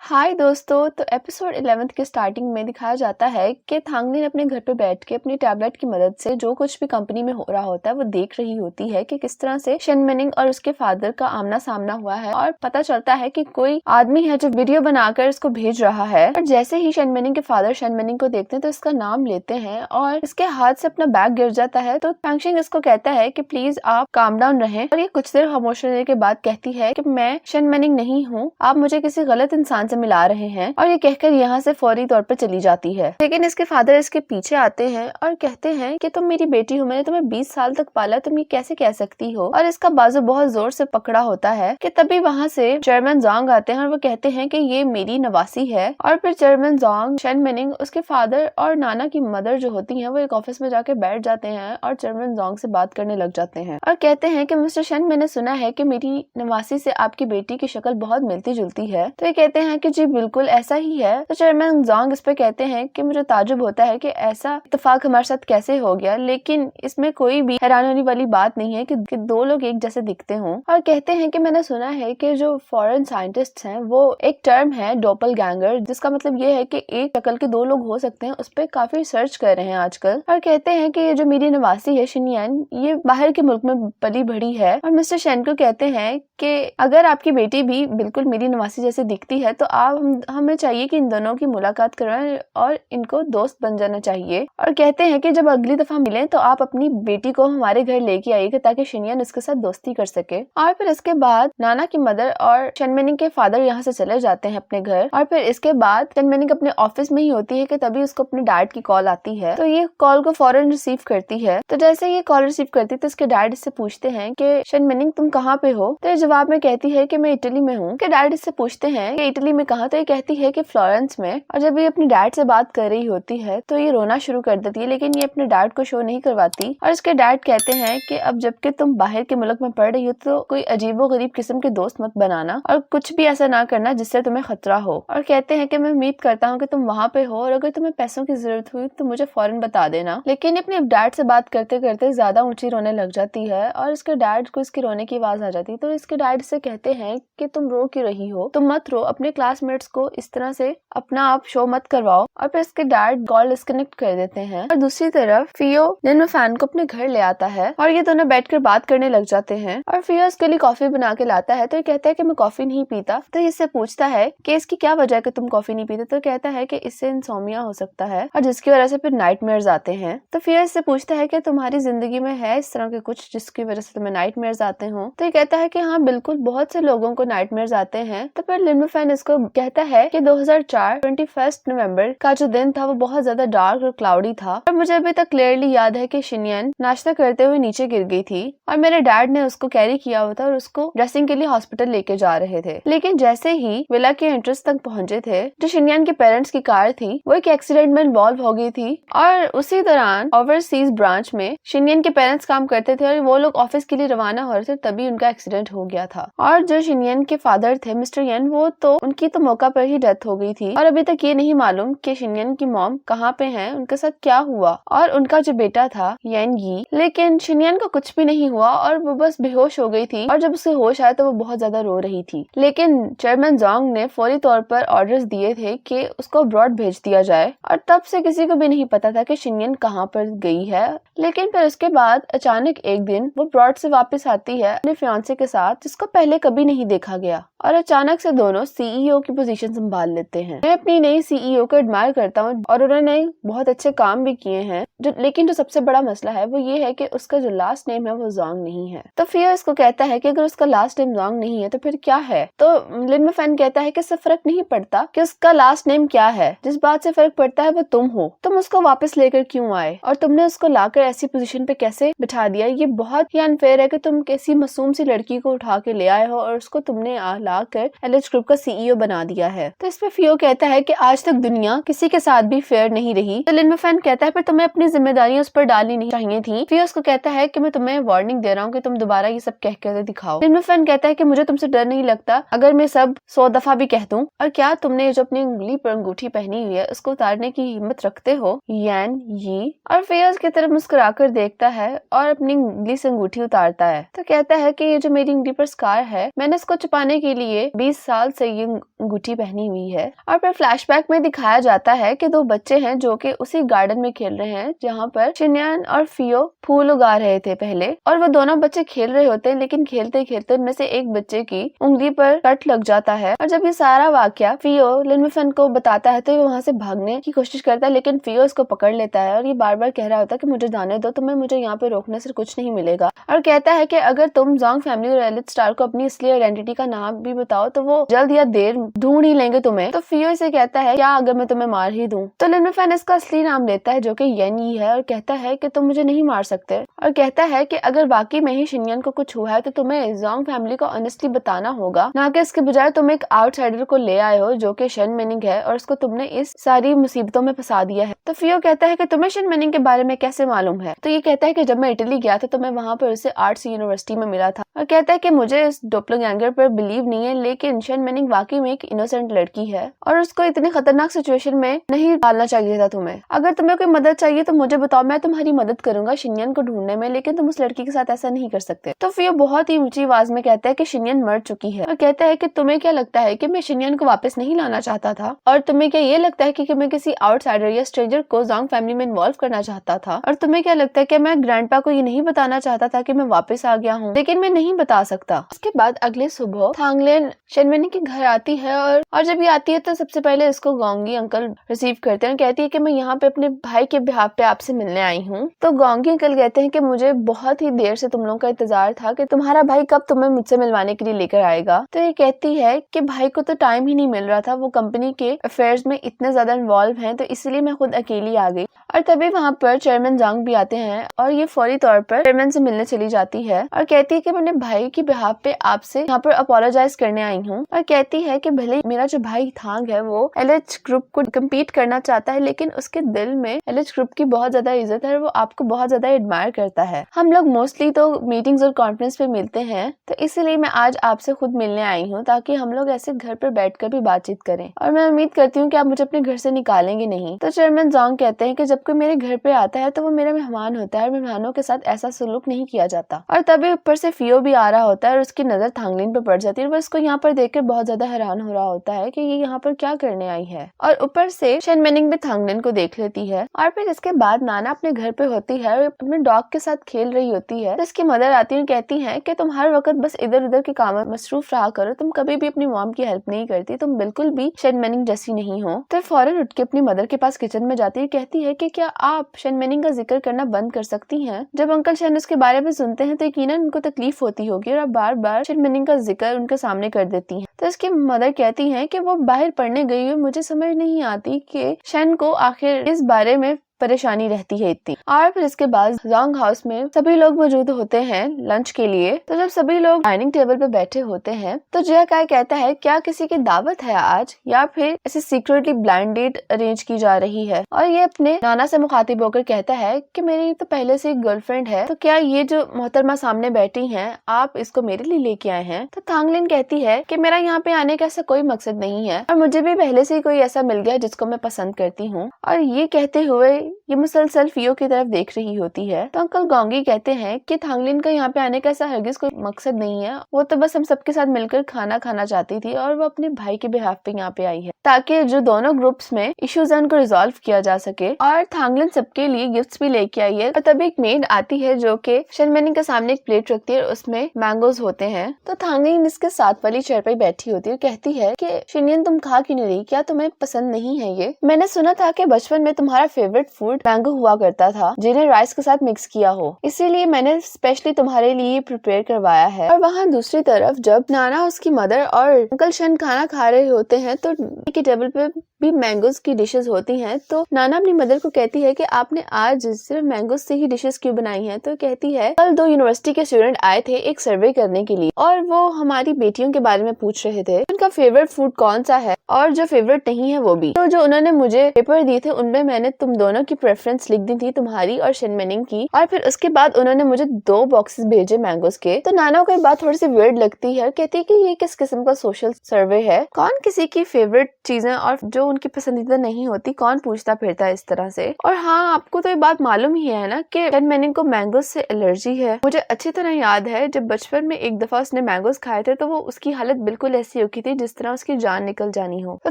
हाय दोस्तों, तो एपिसोड 11 के स्टार्टिंग में दिखाया जाता है कि थांगलिन अपने घर पे बैठ के अपनी टैबलेट की मदद से जो कुछ भी कंपनी में हो रहा होता है वो देख रही होती है कि किस तरह से शेनमेनिंग और उसके फादर का आमना सामना हुआ है। और पता चलता है कि कोई आदमी है जो वीडियो बनाकर इसको भेज रहा है। और जैसे ही शेनमेनिंग के फादर शेनमेनिंग को देखते हैं तो इसका नाम लेते हैं और इसके हाथ से अपना बैग गिर जाता है। तो फैंगशिंग इसको कहता है कि प्लीज आप काम डाउन रहें। और ये कुछ देर खामोश रहने के बाद कहती है कि मैं शेनमेनिंग नहीं हूँ, आप मुझे किसी गलत इंसान से मिला रहे हैं। और ये कहकर यहाँ से फौरी तौर पर चली जाती है। लेकिन इसके फादर इसके पीछे आते हैं और कहते हैं कि तुम मेरी बेटी हो, मैंने तुम्हें 20 साल तक पाला, तुम ये कैसे कह सकती हो। और इसका बाजू बहुत जोर से पकड़ा होता है कि तभी वहाँ से चेयरमैन जोंग आते हैं और वो कहते हैं कि ये मेरी नवासी है। और फिर चेयरमैन जोंग, शेनमेनिंग, उसके फादर और नाना की मदर जो होती है वो एक ऑफिस में जाके बैठ जाते हैं और चेयरमैन जोंग से बात करने लग जाते हैं और कहते हैं कि मिस्टर शेन, मैंने सुना है कि मेरी नवासी से आपकी बेटी की शक्ल बहुत मिलती जुलती है। तो ये कहते हैं कि जी बिल्कुल ऐसा ही है। तो चेयरमैन जोंग इस पे कहते हैं कि मुझे ताजुब होता है कि ऐसा इत्तेफाक हमारे साथ कैसे हो गया, लेकिन इसमें कोई भी हैरान होने वाली बात नहीं है कि दो लोग एक जैसे दिखते हों। और कहते हैं कि मैंने सुना है कि जो फॉरेन साइंटिस्ट हैं वो एक टर्म है डोपलगैंगर, जिसका मतलब ये है कि एक शक्ल के दो लोग हो सकते हैं, उस पर काफी सर्च कर रहे हैं आजकल। और कहते हैं कि ये जो मेरी नवासी है शिनयान, ये बाहर के मुल्क में पली बढ़ी है। और मिस्टर शेन को कहते हैं कि अगर आपकी बेटी भी बिल्कुल मेरी नवासी जैसे दिखती है तो आप हमें चाहिए कि इन दोनों की मुलाकात करवाएं और इनको दोस्त बन जाना चाहिए। और कहते हैं कि जब अगली दफा मिलें तो आप अपनी बेटी को हमारे घर लेके आइएगा ताकि शिनयान उसके साथ दोस्ती कर सके। और फिर इसके बाद नाना की मदर और शेनमेनिंग के फादर यहाँ से चले जाते हैं अपने घर। और फिर इसके बाद शेनमेनिंग अपने ऑफिस में ही होती है कि तभी उसको अपने डैड की कॉल आती है। तो ये कॉल को फौरन रिसीव करती है। तो जैसे ये कॉल रिसीव करती है तो इसके डैड इससे पूछते हैं कि शेनमेनिंग तुम कहाँ पे हो। तो जवाब में कहती है कि मैं इटली में हूँ। के डैड इससे पूछते हैं कि इटली में कहाँ। तो ये कहती है कि फ्लोरेंस में। और जब ये अपने डैड से बात कर रही होती है तो ये रोना शुरू कर देती है, लेकिन ये अपने डैड को शो नहीं करवाती। और इसके डैड कहते हैं कि अब जबकि तुम बाहर के मुल्क में पढ़ रही हो तो कोई अजीबोगरीब किस्म के दोस्त मत बनाना और कुछ भी ऐसा ना करना जिससे तुम्हें खतरा हो। और कहते हैं कि मैं उम्मीद करता हूँ कि तुम वहाँ पे हो और अगर तुम्हें पैसों की जरूरत हुई तो मुझे फौरन बता देना। लेकिन अपने डैड से बात करते करते ज्यादा ऊंची रोने लग जाती है और इसके डैड को इसकी रोने की आवाज आ जाती है। तो इसके डैड से कहते हैं कि तुम रो क्यों रही हो, तुम मत रो, अपने क्लासमेट्स को इस तरह से अपना आप शो मत करवाओ। और फिर इसके डैड कॉल डिस्कनेक्ट कर देते हैं। और दूसरी तरफ फियो लिन फैन को अपने घर ले आता है और ये दोनों बैठकर बात करने लग जाते हैं। और फियो इसके लिए कॉफी बना के लाता है। तो ये कहता है कि मैं कॉफी नहीं पीता। तो इससे पूछता है कि इसकी क्या वजह है कि तुम कॉफी नहीं पीते। तो कहता है कि इससे इंसोमिया हो सकता है और जिसकी वजह से फिर नाइटमेयर्स आते हैं। तो फियो इससे पूछता है कि तुम्हारी जिंदगी में है इस तरह के कुछ जिसकी वजह से तुम्हें नाइटमेयर्स आते हो। तो ये कहता है कि हाँ बिल्कुल, बहुत से लोगों को नाइटमेयर्स आते हैं। तो फिर लिन फैन इसको कहता है कि 2004 21 नवंबर का जो दिन था वो बहुत ज्यादा डार्क और क्लाउडी था और मुझे अभी तक क्लियरली याद है कि शिनयान नाश्ता करते हुए नीचे गिर गई थी और मेरे डैड ने उसको कैरी किया हुआ था और उसको ड्रेसिंग के लिए हॉस्पिटल लेके जा रहे थे। लेकिन जैसे ही विला के एंट्रेंस तक पहुंचे थे, जो शिनयान के पेरेंट्स की कार थी वो एक एक्सीडेंट में इन्वॉल्व हो गई थी। और उसी दौरान ओवरसीज ब्रांच में शिनयान के पेरेंट्स काम करते थे और वो लोग ऑफिस के लिए रवाना हो रहे थे, तभी उनका एक्सीडेंट हो गया था। और जो शिनयान के फादर थे मिस्टर यन, वो तो उनकी तो मौका पर ही डेथ हो गई थी और अभी तक ये नहीं मालूम कि शिनयान की मॉम कहाँ पे हैं, उनके साथ क्या हुआ। और उनका जो बेटा था यन यी, लेकिन शिनयान को कुछ भी नहीं हुआ और वो बस बेहोश हो गई थी। और जब उसे होश आया तो वो बहुत ज्यादा रो रही थी। लेकिन चेयरमैन जोंग ने फौरी तौर पर ऑर्डर्स दिए थे कि उसको अब्रॉड भेज दिया जाए और तब से किसी को भी नहीं पता था कि शिनयान कहाँ पर गई है। लेकिन फिर उसके बाद अचानक एक दिन वो अब्रॉड से वापस आती है अपने फियांसे के साथ, जिसको पहले कभी नहीं देखा गया। और अचानक से दोनों सीईओ की पोजीशन संभाल लेते हैं। मैं अपनी नई सीईओ को एडमायर करता हूँ और उन्होंने बहुत अच्छे काम भी किए हैं। लेकिन जो सबसे बड़ा मसला है वो ये है कि उसका जो लास्ट नेम है वो जोंग नहीं है। तो फियो इसको कहता है कि अगर उसका लास्ट नेम जोंग नहीं है तो फिर क्या है। तो लिन फैन कहता है कि इससे फर्क नहीं पड़ता कि उसका लास्ट नेम क्या है, जिस बात से फर्क पड़ता है वो तुम हो। तुम उसको वापस लेकर क्यों आए और तुमने उसको लाकर ऐसी पोजीशन पे कैसे बिठा दिया। ये बहुत ही अनफेयर है कि तुम किसी मासूम सी लड़की को उठा के ले आए हो और उसको तुमने लाकर एलएच ग्रुप का सीईओ बना दिया है। तो इस पे फियो कहता है कि आज तक दुनिया किसी के साथ भी फेयर नहीं रही। तो लिन फैन कहता है फिर तुम्हें अपनी जिम्मेदारियां उस पर डालनी नहीं चाहिए थी। फियो उसको कहता है कि मैं तुम्हें वार्निंग दे रहा हूँ कि तुम दोबारा ये सब कह कर दिखाओ। लिन फैन कहता है कि मुझे तुमसे डर नहीं लगता अगर मैं सब 100 दफा भी कह दूं। और क्या तुमने जो अपनी उंगली पर अंगूठी पहनी हुई है उसको उतारने की हिम्मत रखते हो यान यी। और फियो उसकी तरफ मुस्कुराकर देखता है और अपनी उंगली से अंगूठी उतारता है। तो कहता है कि ये जो मेरी उंगली पर स्कार है, मैंने इसको छुपाने के लिए 20 साल से ये अंगूठी पहनी हुई है। और फिर फ्लैशबैक में दिखाया जाता है कि दो बच्चे हैं जो कि उसी गार्डन में खेल रहे हैं जहाँ पर शिनयान और फियो फूल उगा रहे थे पहले, और वो दोनों बच्चे खेल रहे होते हैं, लेकिन खेलते खेलते उनमें से एक बच्चे की उंगली पर कट लग जाता है। और जब ये सारा वाकया फियो लिन विफेन को बताता है तो वो वहाँ से भागने की कोशिश करता है, लेकिन फियो उसको पकड़ लेता है और ये बार बार कह रहा होता है कि मुझे जाने दो, तुम्हें मुझे यहाँ पे रोकने से कुछ नहीं मिलेगा। और कहता है कि अगर तुम जोंग फैमिली और एलिट स्टार को अपनी असली आइडेंटिटी का नाम भी बताओ तो वो जल्द या देर ढूंढ ही लेंगे तुम्हें। तो फियो इसे कहता है क्या अगर मैं तुम्हें मार ही दूं? तो लिन विफेन इसका असली नाम लेता है जो कि येन यी है और कहता है कि तुम मुझे नहीं मार सकते, और कहता है कि अगर वाकई में ही शिनयान को कुछ हुआ है तो तुम्हें जोंग फैमिली को ऑनेस्टली बताना होगा, ना कि इसके बजाय तुम एक आउटसाइडर को ले आए हो जो कि शन मिनिंग है और उसको तुमने इस सारी मुसीबतों में फंसा दिया है। तो फियो कहता है कि तुम्हें शन मिनिंग के बारे में कैसे मालूम है? तो ये कहता है कि जब मैं इटली गया था तो मैं वहाँ पर उसे आर्ट्स यूनिवर्सिटी में मिला था, और कहता है कि मुझे इस डोपलगैंगर पर बिलीव नहीं है, लेकिन शन मिनिंग वाकई में एक इनोसेंट लड़की है और उसको इतनी खतरनाक सिचुएशन में नहीं डालना चाहिए था तुम्हें। अगर तुम्हें कोई मदद चाहिए तो मुझे बताओ, मैं तुम्हारी मदद करूंगा शिनयान को ढूंढने में, लेकिन तुम उस लड़की के साथ ऐसा नहीं कर सकते। तो फियो बहुत ही ऊंची आवाज में कहता है कि शिनयान मर चुकी है, और कहता है कि तुम्हें क्या लगता है कि मैं शिनयान को वापस नहीं लाना चाहता था, और तुम्हें क्या ये लगता है कि मैं किसी आउटसाइडर या स्ट्रेंजर को जोंग फैमिली में इन्वॉल्व करना चाहता था, और तुम्हें क्या लगता है कि मैं ग्रैंडपा को ये नहीं बताना चाहता था कि मैं वापस आ गया हूँ, लेकिन मैं नहीं बता सकता। उसके बाद अगले सुबह थांगलिन शनमिनिंग के घर आती है और जब ये आती है तो सबसे पहले इसको गोंगी अंकल रिसीव करते हैं और कहती है कि मैं यहाँ पे अपने भाई के बिहाफ पे आपसे मिलने आई हूँ। तो गोंगी अंकल कहते हैं कि मुझे बहुत ही देर से तुम लोगों का इंतजार था कि तुम्हारा भाई कब तुम्हें मुझसे मिलवाने के लिए लेकर आएगा। तो ये कहती है कि भाई को तो टाइम ही नहीं मिल रहा था, वो कंपनी के अफेयर्स में इतने ज्यादा इन्वॉल्व हैं, तो इसलिए मैं खुद अकेली आ गई। और तभी वहाँ पर चेयरमैन जांग भी आते हैं और ये फौरी तौर पर चेयरमैन से मिलने चली जाती है और कहती है कि मैं अपने भाई की बिहाफ पे आपसे यहाँ पर अपोलोजाइज करने आई हूँ, और कहती है कि भले मेरा जो भाई थांग है वो एलएच ग्रुप को कम्पीट करना चाहता है, लेकिन उसके दिल में एलएच ग्रुप की बहुत ज्यादा इज्जत है और वो आपको बहुत ज्यादा एडमायर करता है। हम लोग मोस्टली तो मीटिंग्स और कॉन्फ्रेंस पे मिलते हैं, तो इसीलिए मैं आज आपसे खुद मिलने आई हूँ ताकि हम लोग ऐसे घर पर बैठकर भी बातचीत करें, और मैं उम्मीद करती हूँ कि आप मुझे अपने घर से निकालेंगे नहीं। तो चेयरमैन जांग कहते हैं कि जब कोई मेरे घर पे आता है तो वो मेरा मेहमान होता है, मेहमानों के साथ ऐसा सलूक नहीं किया जाता। और तभी ऊपर से फियो भी आ रहा होता है और उसकी नजर थांगलिन पे पड़ जाती है, वो इसको यहाँ पर देखकर बहुत ज्यादा हैरान हो रहा होता है कि ये यहाँ पर क्या करने आई है। और ऊपर से शनमिनिंग भी थांगलिन को देख लेती है, और फिर इसके बाद नाना अपने घर पे होती है और अपने डॉग के साथ खेल रही होती है। तो इसकी मदर आती है और कहती है कि तुम हर वक्त बस इधर उधर के काम में मसरूफ रहा करो, तुम कभी भी अपनी मॉम की हेल्प नहीं करती, तुम बिल्कुल भी शनमिनिंग जैसी नहीं हो। तो फौरन उठ के अपनी मदर के पास किचन में जाती है, कहती है कि क्या आप शनमिनिंग का जिक्र करना बंद कर सकती हैं? जब अंकल शन उसके बारे में सुनते हैं तो यकीनन उनको तकलीफ होती होगी और आप बार बार शनमिनिंग का जिक्र उनके सामने कर देती हैं। तो इसकी मदर कहती हैं कि वो बाहर पढ़ने गई है, मुझे समझ नहीं आती कि शन को आखिर इस बारे में परेशानी रहती है इतनी। और फिर इसके बाद जोंग हाउस में सभी लोग मौजूद होते हैं लंच के लिए। तो जब सभी लोग डाइनिंग टेबल पे बैठे होते हैं तो जिया काय कहता है क्या किसी की दावत है आज, या फिर ऐसे सीक्रेटली ब्लाइंड डेट अरेंज की जा रही है। और ये अपने नाना से मुखातिब होकर कहता है कि मेरी तो पहले से एक गर्लफ्रेंड है, तो क्या ये जो मोहतरमा सामने बैठी है आप इसको मेरे लिए लेके आए हैं? तो थांगलिन कहती है कि मेरा यहाँ पे आने का ऐसा कोई मकसद नहीं है और मुझे भी पहले से कोई ऐसा मिल गया जिसको मैं पसंद करती हूँ। और ये कहते हुए ये मुसलसल फियो की तरफ देख रही होती है। तो अंकल गोंगी कहते हैं कि थांगलिन का यहाँ पे आने का ऐसा हरगिज कोई मकसद नहीं है, वो तो बस हम सबके साथ मिलकर खाना खाना चाहती थी और वो अपने भाई के बिहाफ पे यहाँ पे आई है ताकि जो दोनों ग्रुप्स में इश्यूज है उनको रिजॉल्व किया जा सके। और थांगलिन सबके लिए गिफ्ट्स भी लेके आई है। और तब एक मेड आती है जो कि शनमिनिंग के सामने एक प्लेट रखती है और उसमें मैंगोज होते हैं। तो थांगलिन इसके साथ वाली चेयर पे बैठी होती है और कहती है कि शिनयन तुम खा क्यों नहीं रही, क्या तुम्हें पसंद नहीं है ये? मैंने सुना था कि बचपन में तुम्हारा फेवरेट फूड मैंगो हुआ करता था जिन्हें राइस के साथ मिक्स किया हो, इसीलिए मैंने स्पेशली तुम्हारे लिए प्रिपेयर करवाया है। और वहाँ दूसरी तरफ जब नाना, उसकी मदर और अंकल शन खाना खा रहे होते हैं तो के टेबल पे भी मैंगोज की डिशेस होती हैं। तो नाना अपनी मदर को कहती है कि आपने आज सिर्फ मैंगोज से ही डिशेस क्यों बनाई हैं? तो कहती है कल 2 यूनिवर्सिटी के स्टूडेंट आए थे एक सर्वे करने के लिए और वो हमारी बेटियों के बारे में पूछ रहे थे उनका फेवरेट फूड कौन सा है और जो फेवरेट नहीं है वो भी। तो जो उन्होंने मुझे पेपर दिए थे उनमें मैंने तुम दोनों की प्रेफरेंस लिख दी थी, तुम्हारी और शनमिनिंग की। और फिर उसके बाद उन्होंने मुझे 2 बॉक्सेस भेजे मैंगोज के। तो नाना को ये बात थोड़ी सी वियर्ड लगती है, कहती है कि ये किस किस्म का सोशल सर्वे है, कौन किसी की फेवरेट चीजें और जो उनकी पसंदीदा नहीं होती, कौन पूछता फिरता है इस तरह से। और हाँ, आपको तो ये बात मालूम ही है ना कि शन मैनिंग को मैंगोज से एलर्जी है। मुझे अच्छी तरह याद है जब बचपन में एक दफा उसने मैंगोज खाए थे तो वो उसकी हालत बिल्कुल ऐसी हो गई थी जिस तरह उसकी जान निकल जानी हो। तो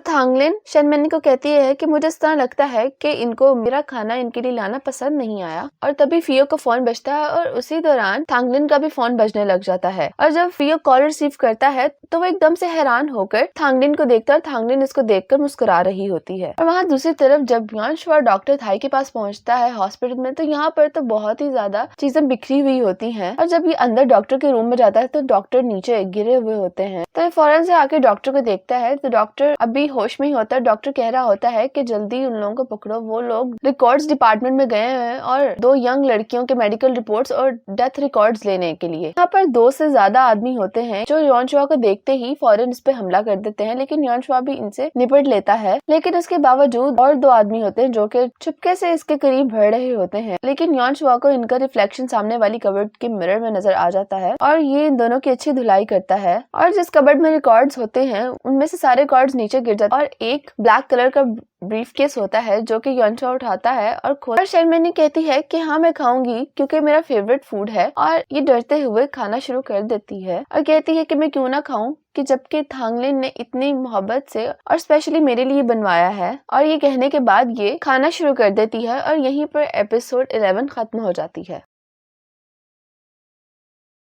थांगलिन शन मैनिंग को कहती है कि मुझे इस तरह लगता है कि इनको मेरा खाना इनके लिए लाना पसंद नहीं आया। और तभी फियो का फोन बजता है और उसी दौरान थांगलिन का भी फोन बजने लग जाता है। और जब फियो कॉल रिसीव करता है तो वो एकदम से हैरान होकर थांगलिन को देखता है और थांगलिन इसको देखकर मुस्कुरा रही होती है। और वहाँ दूसरी तरफ जब युआनश्वा डॉक्टर थाई के पास पहुंचता है हॉस्पिटल में, तो यहाँ पर तो बहुत ही ज्यादा चीजें बिखरी हुई होती हैं। और जब ये अंदर डॉक्टर के रूम में जाता है तो डॉक्टर नीचे गिरे हुए होते हैं। तो ये फौरन से आके डॉक्टर को देखता है तो डॉक्टर अभी होश में ही होता है। डॉक्टर कह रहा होता है कि जल्दी उन लोगों को पकड़ो, वो लोग रिकॉर्ड्स डिपार्टमेंट में गए हैं और 2 यंग लड़कियों के मेडिकल रिपोर्ट्स और डेथ रिकॉर्ड्स लेने के लिए। यहाँ पर 2 से ज्यादा आदमी होते हैं जो युआनश्वा को देखते ही फौरन इस पे हमला कर देते हैं, लेकिन युआनश्वा भी इनसे निपट लेता है। लेकिन इसके बावजूद और 2 आदमी होते हैं जो कि चुपके से इसके करीब बढ़ रहे होते हैं, लेकिन युआनश्वा को इनका रिफ्लेक्शन सामने वाली कबर्ड के मिरर में नजर आ जाता है और ये इन दोनों की अच्छी धुलाई करता है। और जिस कबर्ड में रिकॉर्ड्स होते हैं उनमें से सारे रिकॉर्ड्स नीचे गिर जाते हैं और एक ब्लैक कलर का ब्रीफ केस होता है जो कि युआनश्वा उठाता है और खोल। शन मैनिंग कहती है कि हाँ मैं खाऊंगी क्योंकि मेरा फेवरेट फूड है, और ये डरते हुए खाना शुरू कर देती है और कहती है कि मैं क्यों ना खाऊं, कि जबकि थांगलिन ने इतनी मोहब्बत से और स्पेशली मेरे लिए बनवाया है। और ये कहने के बाद ये खाना शुरू कर देती है और यहीं पर एपिसोड 11 खत्म हो जाती है।